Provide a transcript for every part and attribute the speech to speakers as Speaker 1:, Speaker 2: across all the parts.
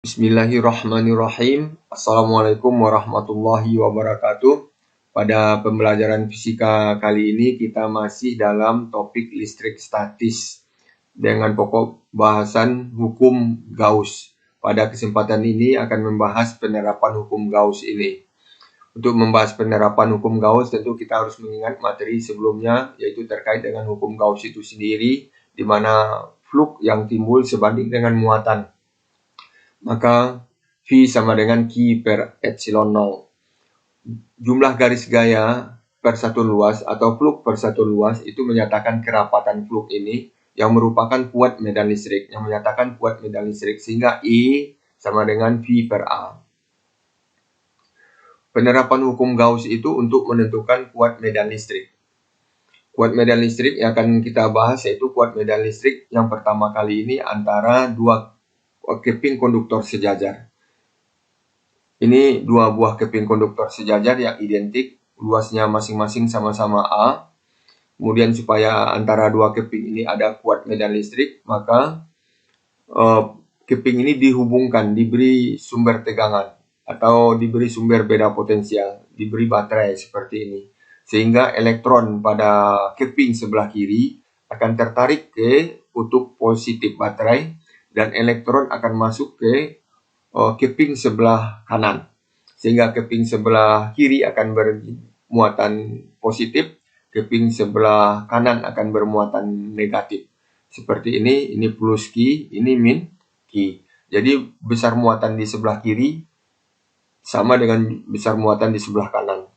Speaker 1: Bismillahirrahmanirrahim. Assalamualaikum warahmatullahi wabarakatuh. Pada pembelajaran fisika kali ini kita masih dalam topik listrik statis dengan pokok bahasan hukum Gauss. Pada kesempatan ini akan membahas penerapan hukum Gauss ini. Untuk membahas penerapan hukum Gauss tentu kita harus mengingat materi sebelumnya, yaitu terkait dengan hukum Gauss itu sendiri, di mana flux yang timbul sebanding dengan muatan. Maka V sama dengan Q per epsilon 0. Jumlah garis gaya per satuan luas atau flux per satuan luas itu menyatakan kerapatan flux ini yang merupakan kuat medan listrik, sehingga E sama dengan V per A. Penerapan hukum Gauss itu untuk menentukan kuat medan listrik. Kuat medan listrik yang akan kita bahas yaitu kuat medan listrik yang pertama kali ini antara dua keping konduktor sejajar. Ini dua buah keping konduktor sejajar yang identik, luasnya masing-masing sama-sama A. Kemudian supaya antara dua keping ini ada kuat medan listrik, maka keping ini dihubungkan, diberi sumber tegangan atau diberi sumber beda potensial, diberi baterai seperti ini. Sehingga elektron pada keping sebelah kiri akan tertarik ke kutub positif baterai dan elektron akan masuk ke keping sebelah kanan. Sehingga keping sebelah kiri akan bermuatan positif, keping sebelah kanan akan bermuatan negatif. Seperti ini plus Q, ini min Q. Jadi besar muatan di sebelah kiri sama dengan besar muatan di sebelah kanan.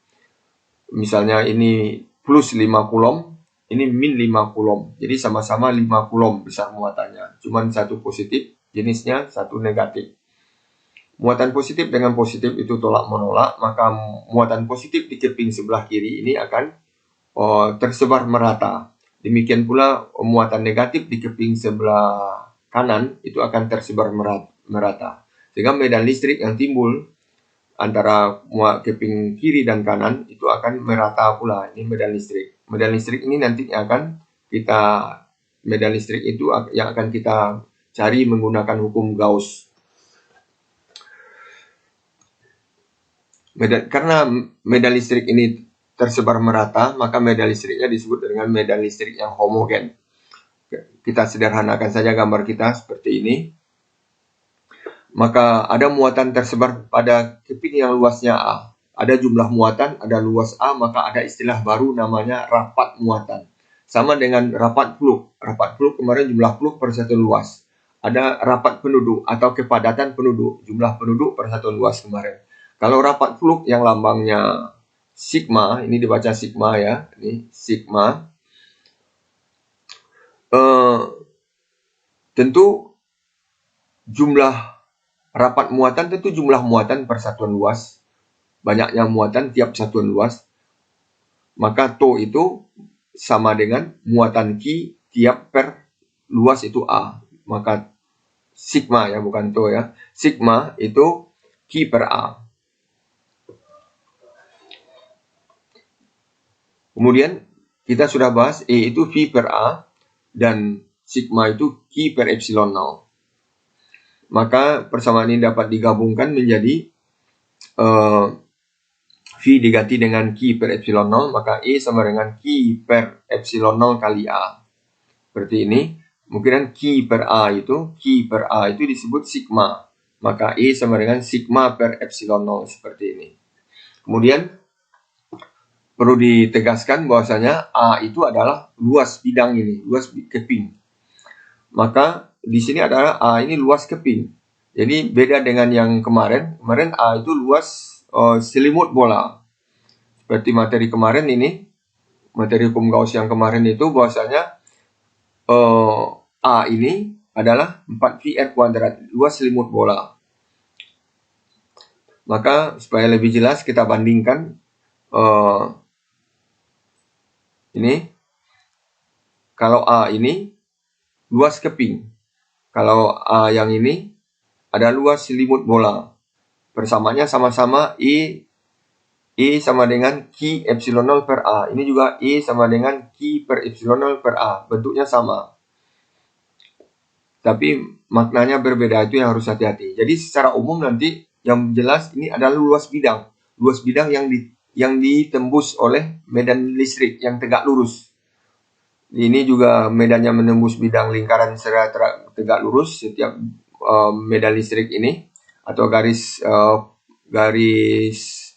Speaker 1: Misalnya ini plus 5 coulomb, ini min 5 coulomb. Jadi sama-sama 5 coulomb besar muatannya. Cuman satu positif, jenisnya satu negatif. Muatan positif dengan positif itu tolak menolak, maka muatan positif di keping sebelah kiri ini akan tersebar merata. Demikian pula muatan negatif di keping sebelah kanan itu akan tersebar merata. Sehingga medan listrik yang timbul antara keping kiri dan kanan itu akan merata pula. Ini medan listrik. Medan listrik ini nanti medan listrik itu yang akan kita cari menggunakan hukum Gauss. Karena medan listrik ini tersebar merata, maka medan listriknya disebut dengan medan listrik yang homogen. Kita sederhanakan saja gambar kita seperti ini. Maka ada muatan tersebar pada keping yang luasnya A. Ada jumlah muatan, ada luas A, maka ada istilah baru namanya rapat muatan. Sama dengan rapat flux. Rapat flux kemarin jumlah flux per satuan luas. Ada rapat penduduk atau kepadatan penduduk, jumlah penduduk per satuan luas kemarin. Kalau rapat flux yang lambangnya sigma, ini dibaca sigma ya, ini sigma. Tentu jumlah rapat muatan tentu jumlah muatan per satuan luas. Banyaknya muatan tiap satuan luas. Maka tau itu sama dengan muatan Q tiap per luas itu A. Maka sigma ya, bukan tau ya. Sigma itu Q per A. Kemudian kita sudah bahas E itu V per A dan sigma itu Q per epsilon 0. Maka persamaan ini dapat digabungkan menjadi V diganti dengan Q per epsilon 0, maka E sama dengan Q per epsilon 0 kali A. Seperti ini. Kemudian Q per A itu disebut sigma. Maka E sama dengan sigma per epsilon 0 seperti ini. Kemudian perlu ditegaskan bahwasanya A itu adalah luas bidang ini, luas keping. Maka di sini adalah A ini luas keping. Jadi beda dengan yang kemarin. Kemarin A itu luas selimut bola. Seperti materi kemarin ini, materi hukum Gauss yang kemarin itu bahwasanya A ini adalah 4πr kuadrat, luas selimut bola. Maka supaya lebih jelas kita bandingkan ini. Kalau A ini luas keping. Kalau A yang ini ada luas selimut bola. Persamaannya sama-sama E sama dengan Q epsilon 0 per A. Ini juga E sama dengan Q per epsilon 0 per A. Bentuknya sama. tapi maknanya berbeda, itu yang harus hati-hati. Jadi secara umum nanti yang jelas ini adalah luas bidang yang ditembus oleh medan listrik yang tegak lurus. Ini juga medannya menembus bidang lingkaran secara tegak lurus setiap medan listrik ini, atau garis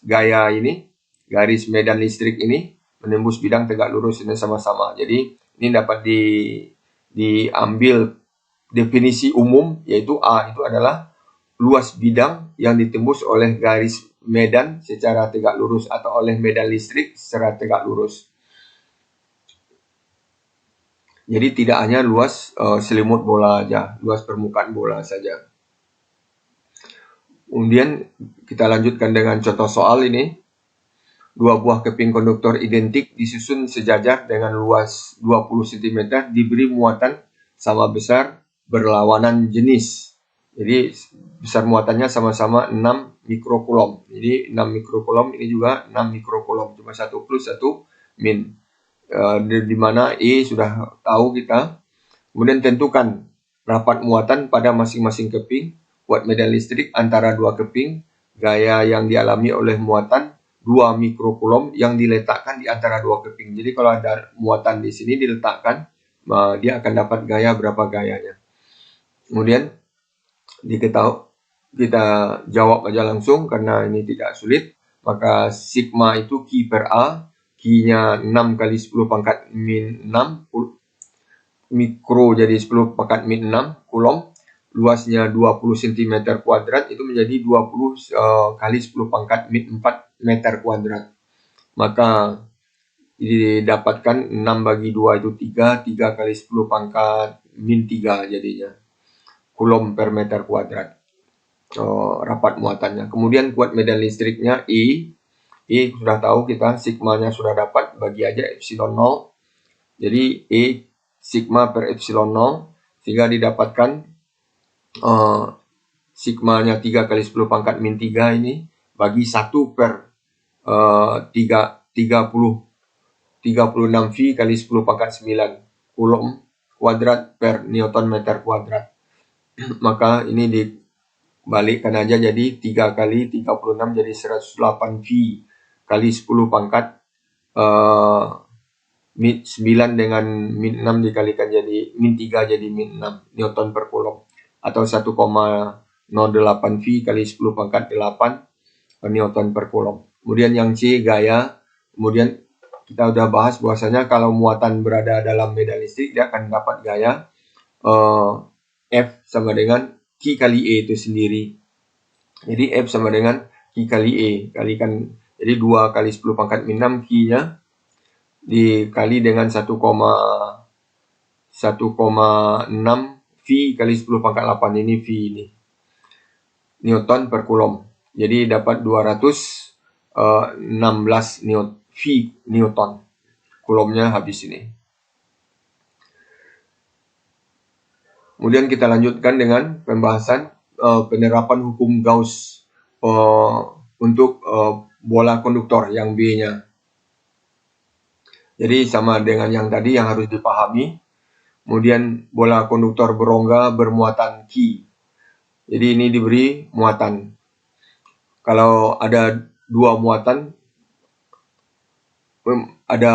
Speaker 1: gaya ini, garis medan listrik ini menembus bidang tegak lurus ini sama-sama. Jadi ini dapat diambil definisi umum, yaitu A itu adalah luas bidang yang ditembus oleh garis medan secara tegak lurus atau oleh medan listrik secara tegak lurus. Jadi tidak hanya luas selimut bola aja, luas permukaan bola saja. Kemudian kita lanjutkan dengan contoh soal ini. Dua buah keping konduktor identik disusun sejajar dengan luas 20 cm diberi muatan sama besar berlawanan jenis. Jadi besar muatannya sama-sama 6 mikrokulom. Jadi 6 mikrokulom ini juga 6 mikrokulom. Cuma 1 plus 1 min. Di mana E sudah tahu kita. Kemudian tentukan rapat muatan pada masing-masing keping. Kuat medan listrik antara dua keping. Gaya yang dialami oleh muatan 2 mikrokulom yang diletakkan di antara dua keping. Jadi kalau ada muatan di sini diletakkan, dia akan dapat gaya berapa gayanya. Kemudian kita jawab aja langsung karena ini tidak sulit. Maka sigma itu Q per A, Q-nya 6 kali 10 pangkat min 6 mikro jadi 10 pangkat min 6 kulom. Luasnya 20 cm kuadrat itu menjadi 20 kali 10 pangkat min 4 meter kuadrat. Maka didapatkan 6 bagi 2 itu 3, 3 kali 10 pangkat min 3 jadinya. Kulom per meter kuadrat. Rapat muatannya. Kemudian kuat medan listriknya E sudah tahu kita, sigmanya sudah dapat, bagi aja epsilon 0. Jadi E sigma per epsilon 0, sehingga didapatkan sigmanya 3 kali 10 pangkat min 3 ini bagi 1 per 36 V kali 10 pangkat 9 kulom kuadrat per newton meter kuadrat. Maka ini dibalikkan aja jadi 3 kali 36 jadi 108 V kali 10 pangkat 9 dengan min 6 dikalikan jadi min 3 jadi min 6 newton per kulom. Atau 1,08 V kali 10 pangkat 8 newton per kulom. Kemudian yang C gaya. Kemudian kita udah bahas bahwasanya kalau muatan berada dalam medan listrik dia akan dapat gaya F sama dengan Q kali E itu sendiri. Jadi F sama dengan Q kali E kalikan, jadi 2 kali 10 pangkat min 6 Q-nya dikali dengan 1,6 V kali 10 pangkat 8 ini V ini newton per kulom. Jadi dapat 216 V newton. Kulomnya habis ini. Kemudian kita lanjutkan dengan pembahasan penerapan hukum Gauss untuk bola konduktor yang B-nya. Jadi sama dengan yang tadi yang harus dipahami. Kemudian bola konduktor berongga bermuatan Q. Jadi ini diberi muatan. Kalau ada dua muatan, ada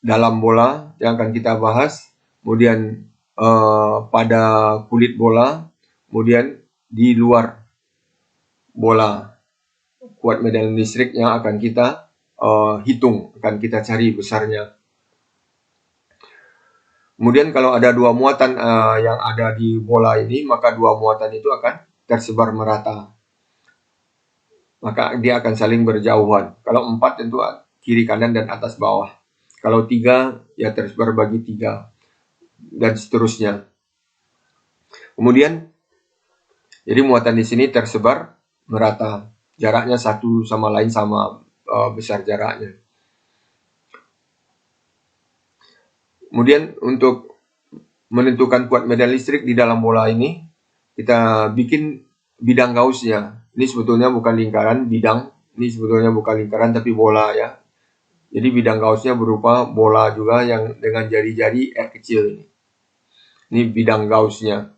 Speaker 1: dalam bola yang akan kita bahas, kemudian pada kulit bola, kemudian di luar bola. Kuat medan listrik yang akan kita hitung, akan kita cari besarnya. Kemudian kalau ada dua muatan yang ada di bola ini, maka dua muatan itu akan tersebar merata. Maka dia akan saling berjauhan. Kalau 4 tentu kiri kanan dan atas bawah. Kalau 3 ya tersebar bagi 3 dan seterusnya. Kemudian jadi muatan di sini tersebar merata. Jaraknya satu sama lain sama besar jaraknya. Kemudian untuk menentukan kuat medan listrik di dalam bola ini, kita bikin bidang Gauss-nya. Ini sebetulnya bukan lingkaran, bidang. Ini sebetulnya bukan lingkaran tapi bola ya. Jadi bidang Gauss-nya berupa bola juga yang dengan jari-jari R kecil ini. Ini bidang Gauss-nya.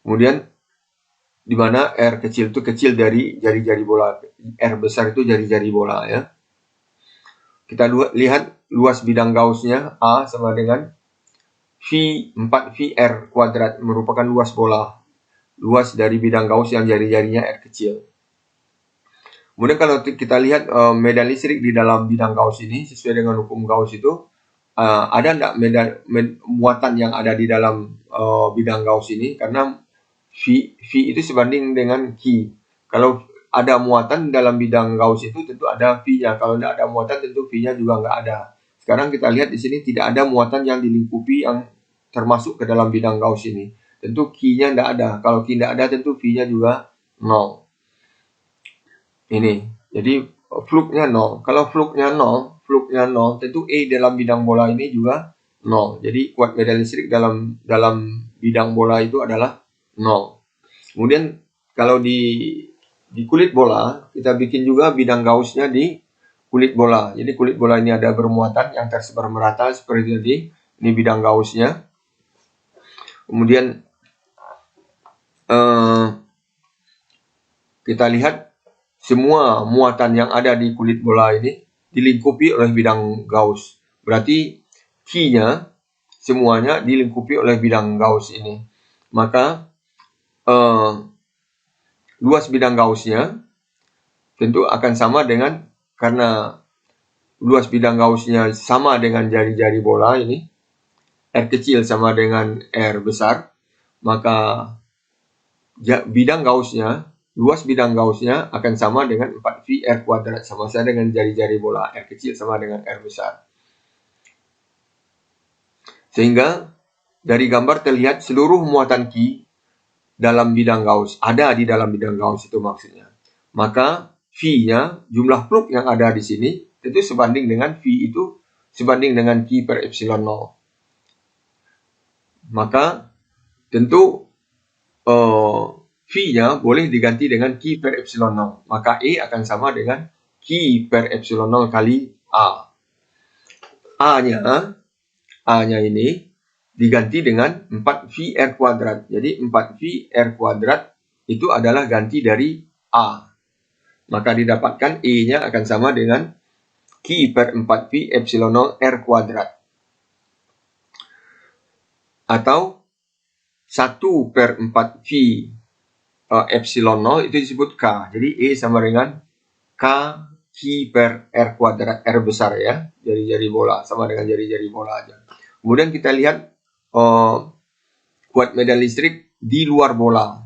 Speaker 1: Kemudian di mana R kecil itu kecil dari jari-jari bola, R besar itu jari-jari bola ya. Kita lihat luas bidang Gauss-nya A sama dengan V 4VR kuadrat, merupakan luas bola. Luas dari bidang Gauss yang jari-jarinya R kecil. Kemudian kalau kita lihat medan listrik di dalam bidang Gauss ini, sesuai dengan hukum Gauss itu, ada enggak muatan yang ada di dalam bidang Gauss ini? Karena V itu sebanding dengan Q. Kalau ada muatan dalam bidang Gauss itu tentu ada V-nya. Kalau tidak ada muatan tentu V-nya juga nggak ada. Sekarang kita lihat di sini tidak ada muatan yang dilingkupi yang termasuk ke dalam bidang Gauss ini. Tentu Q-nya tidak ada. Kalau Q tidak ada tentu V-nya juga 0. Ini. Jadi fluknya 0. Kalau fluknya 0, tentu E dalam bidang bola ini juga 0. Jadi kuat medan listrik dalam bidang bola itu adalah 0. Kemudian kalau di kulit bola, kita bikin juga bidang Gauss-nya di kulit bola. Jadi kulit bola ini ada bermuatan yang tersebar merata seperti tadi. Ini bidang Gauss-nya. Kemudian kita lihat semua muatan yang ada di kulit bola ini dilingkupi oleh bidang Gauss. Berarti Q-nya semuanya dilingkupi oleh bidang Gauss ini. Maka luas bidang Gauss-nya tentu akan sama dengan, karena luas bidang Gauss-nya sama dengan jari-jari bola ini, R kecil sama dengan R besar, maka bidang Gauss-nya, luas bidang Gauss-nya akan sama dengan 4VR kuadrat, sama saja dengan jari-jari bola, R kecil sama dengan R besar. Sehingga dari gambar terlihat seluruh muatan Q dalam bidang Gauss, ada di dalam bidang Gauss itu maksudnya. Maka V-nya, jumlah fluk yang ada di sini, itu sebanding dengan V itu sebanding dengan Q per epsilon 0. Maka tentu V-nya boleh diganti dengan Q per epsilon 0. Maka E akan sama dengan Q per epsilon 0 kali A. A-nya ini diganti dengan 4VR kuadrat. Jadi 4VR kuadrat itu adalah ganti dari A. Maka didapatkan E-nya akan sama dengan Q per 4V epsilon 0 R kuadrat. Atau 1 per 4V epsilon 0 itu disebut K. Jadi E sama dengan K Q per R kuadrat. R besar ya. Jari-jari bola. Sama dengan jari-jari bola aja. Kemudian kita lihat kuat medan listrik di luar bola.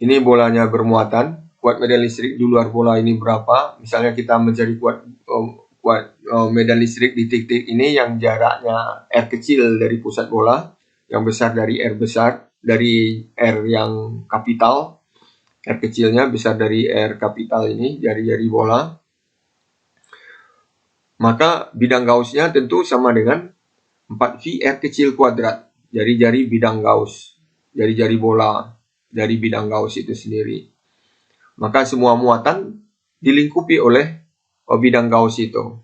Speaker 1: Ini bolanya bermuatan. Kuat medan listrik di luar bola ini berapa? Misalnya kita mencari kuat medan listrik di titik ini yang jaraknya R kecil dari pusat bola, yang besar dari R besar, dari R yang kapital, R kecilnya besar dari R kapital ini, jari-jari bola. Maka bidang Gauss-nya tentu sama dengan 4VR kecil kuadrat, jari-jari bidang Gauss, jari-jari bola dari bidang Gauss itu sendiri. Maka semua muatan dilingkupi oleh bidang Gauss itu.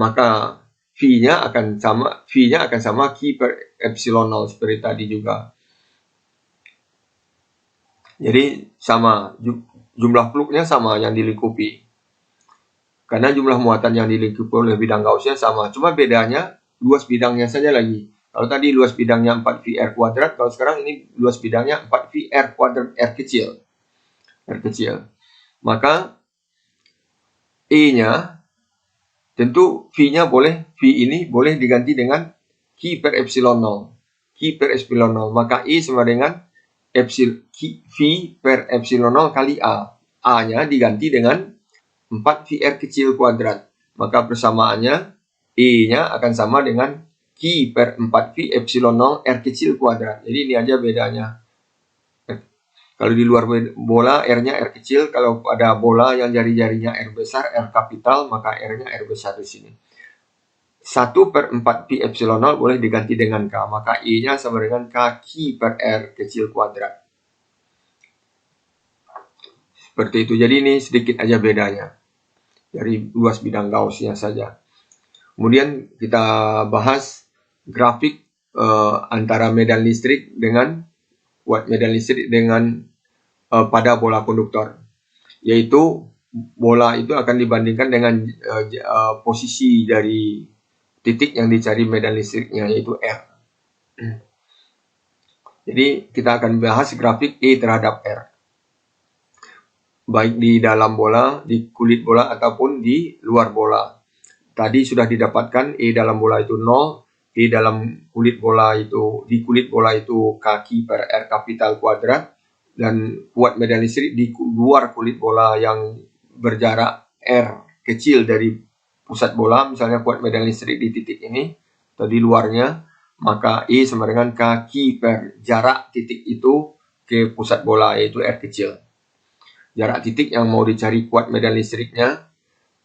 Speaker 1: Maka V-nya akan sama Q per epsilon 0 seperti tadi juga. Jadi sama, jumlah fluknya sama yang dilingkupi. Karena jumlah muatan yang dilingkupi oleh bidang Gauss-nya sama. Cuma bedanya luas bidangnya saja lagi. Kalau tadi luas bidangnya 4VR kuadrat, kalau sekarang ini luas bidangnya 4VR kuadrat R kecil. R kecil. Maka E-nya tentu V-nya V ini boleh diganti dengan Q per epsilon 0. Q per epsilon 0. Maka E sama dengan V per epsilon 0 kali A. A-nya diganti dengan 4VR kecil kuadrat. Maka persamaannya E-nya akan sama dengan Q per 4V epsilon 0 R kecil kuadrat. Jadi ini aja bedanya. Kalau di luar bola R-nya R kecil, kalau ada bola yang jari-jarinya R besar, R kapital, maka R-nya R besar di sini. 1 per 4V epsilon 0 boleh diganti dengan K, maka E-nya sama dengan K Q per R kecil kuadrat. Seperti itu. Jadi ini sedikit aja bedanya dari luas bidang Gauss-nya saja. Kemudian kita bahas grafik antara medan listrik dengan kuat medan listrik dengan pada bola konduktor, yaitu bola itu akan dibandingkan dengan posisi dari titik yang dicari medan listriknya, yaitu R. Jadi kita akan bahas grafik E terhadap R, baik di dalam bola, di kulit bola, ataupun di luar bola. Tadi sudah didapatkan E dalam bola itu 0, E dalam kulit bola itu, di kulit bola itu kaki per R kapital kuadrat, dan kuat medan listrik di luar kulit bola yang berjarak R kecil dari pusat bola, misalnya kuat medan listrik di titik ini atau di luarnya, maka E sama dengan kaki per jarak titik itu ke pusat bola, yaitu R kecil. Jarak titik yang mau dicari kuat medan listriknya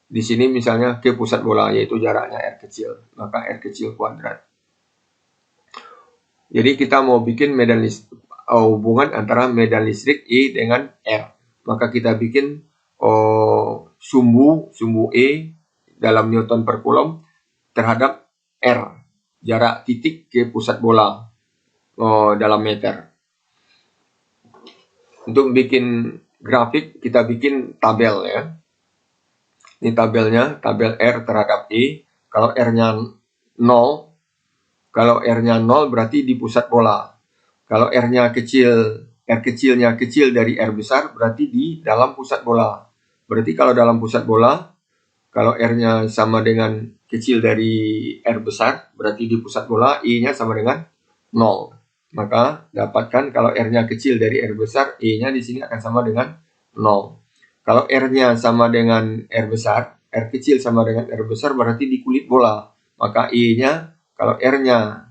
Speaker 1: di sini misalnya ke pusat bola, yaitu jaraknya R kecil, maka R kecil kuadrat. Jadi kita mau bikin medan listrik, hubungan antara medan listrik E dengan R, maka kita bikin sumbu E dalam Newton per Coulomb terhadap R, jarak titik ke pusat bola dalam meter. Untuk bikin grafik kita bikin tabel ya. Ini tabelnya, tabel R terhadap E. Kalau R-nya 0, kalau R-nya 0 berarti di pusat bola. Kalau R-nya kecil, R kecilnya kecil dari R besar, berarti di dalam pusat bola. Berarti kalau dalam pusat bola, kalau R-nya sama dengan kecil dari R besar, berarti di pusat bola E-nya sama dengan 0. Maka dapatkan kalau R-nya kecil dari R besar, E-nya di sini akan sama dengan 0. Kalau R-nya sama dengan R besar, R kecil sama dengan R besar, berarti di kulit bola. Maka E-nya, kalau R-nya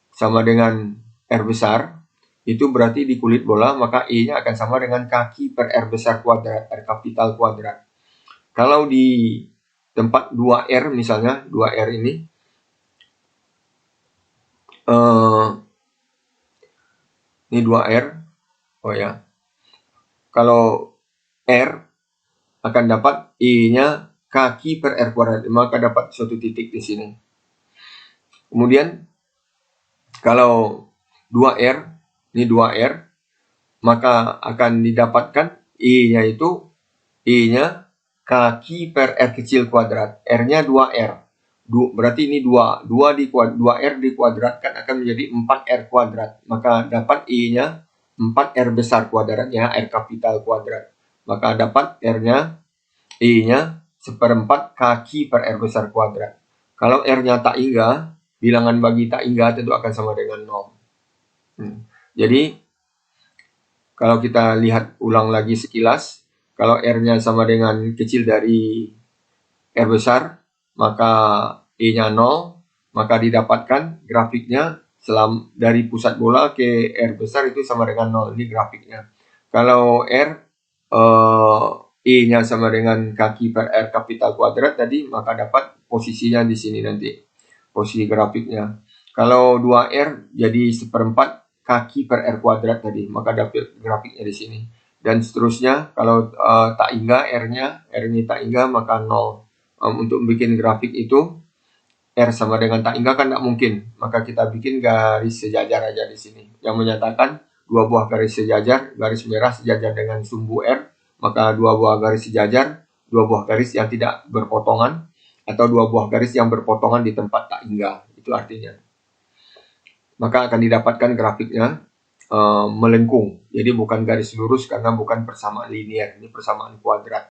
Speaker 1: sama dengan R besar, itu berarti di kulit bola, maka E-nya akan sama dengan kaki per R besar kuadrat, R kapital kuadrat. Kalau di tempat 2R misalnya, 2R ini, ini 2R, oh ya, kalau R akan dapat E-nya kaki per R kuadrat, maka dapat suatu titik di sini. Kemudian kalau 2R, ini 2R, maka akan didapatkan E-nya itu E-nya kaki per R kecil kuadrat. R-nya 2R. Berarti ini 2. 2R dikuadratkan akan menjadi 4R kuadrat. Maka dapat E-nya 4R besar kuadratnya, R kapital kuadrat. Maka dapat R-nya, E-nya 1/4 kaki per R besar kuadrat. Kalau R-nya tak hingga, bilangan bagi tak hingga tentu akan sama dengan 0. Jadi, kalau kita lihat ulang lagi sekilas, kalau R-nya sama dengan kecil dari R besar, maka E-nya 0, maka didapatkan grafiknya dari pusat bola ke R besar itu sama dengan 0. Ini grafiknya. Kalau E-nya sama dengan kaki per R kapital kuadrat tadi, maka dapat posisinya di sini nanti, posisi grafiknya. Kalau 2R jadi 1/4 kaki per R kuadrat tadi, maka dapat grafiknya di sini. Dan seterusnya, kalau tak hingga R-nya tak hingga, maka 0. Untuk bikin grafik itu, R sama dengan tak hingga kan tidak mungkin, maka kita bikin garis sejajar aja di sini, yang menyatakan 2 buah garis sejajar, garis merah sejajar dengan sumbu R, maka 2 buah garis sejajar, 2 buah garis yang tidak berpotongan, atau 2 buah garis yang berpotongan di tempat tak hingga. Itu artinya. Maka akan didapatkan grafiknya melengkung. Jadi bukan garis lurus karena bukan persamaan linear, ini persamaan kuadrat.